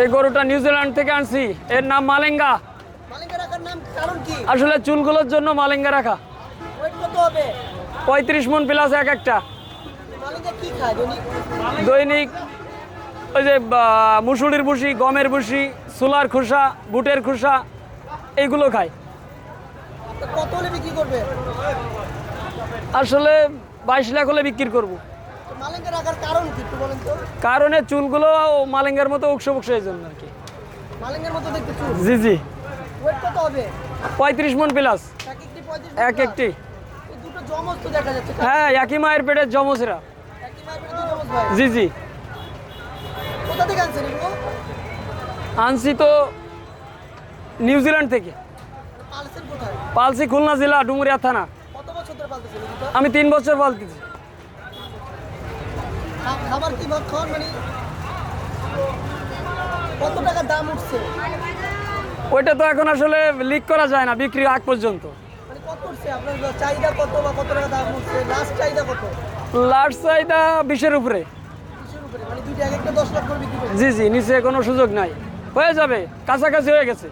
এই গরুটা নিউজিল্যান্ড থেকে আনছি, এর নাম মালেঙ্গা। মালিঙ্গা রাখার নাম কারণ কি? আসলে চুলগুলোর জন্য মালেঙ্গা রাখা। ওয়েট কত হবে? 35 মন প্লাস এক একটা। মালিঙ্গা কি খায় দৈনিক? দৈনিক ওই যে মুসুরির ভুসি, গমের ভুসি, ছোলার খোসা, বুটের খোসা, এইগুলো খায়। তো কত হলে বিক্রি করবে? আসলে 22 লাখ হলে বিক্রি করব। তো মালিঙ্গা রাখার কারণ কি একটু বলেন তো? কারণে চুলগুলো মালেঙ্গার মতো উকসো উকসো এই জন্য আর কি। মালিঙ্গার মতো দেখতে চুল। জি জি। ওয়েট কত হবে? 35 মন প্লাস এক একটি 35 এক একটি। এই দুটো জমজ তো দেখা যাচ্ছে। হ্যাঁ, একই মায়ের পেটের যমজেরা। একই মায়ের পেটে দুই জমজ ভাই। জি জি। কোথা থেকে আনছেন এগুলো? আনছি তো নিউজিল্যান্ড থেকে। পালছেন কোথায়? পালছি খুলনা জেলা ডুমুরিয়া থানা। কত বছর ধরে পালতেছেন এগুলো? আমি 3 বছর পালতেছি। খাবার কি ভাগ খাওয়ান মানে? কত টাকা দাম উঠছে? ওইটা তো এখন আসলে লিক করা যায় না বিক্রি আগ পর্যন্ত। মানে কত উঠছে আপনার চাহিদা কত বা কত টাকা দাম উঠছে? লাস্ট চাহিদা কত? লাস্ট চাহিদা 20-এর উপরে। 20-এর উপরে মানে দুইটা এক একটা 10 লাখ করে বিক্রি করবে। জি জি, নিচে কোনো সুযোগ নাই। হয়ে যাবে, কাছাকাছি হয়ে গেছে।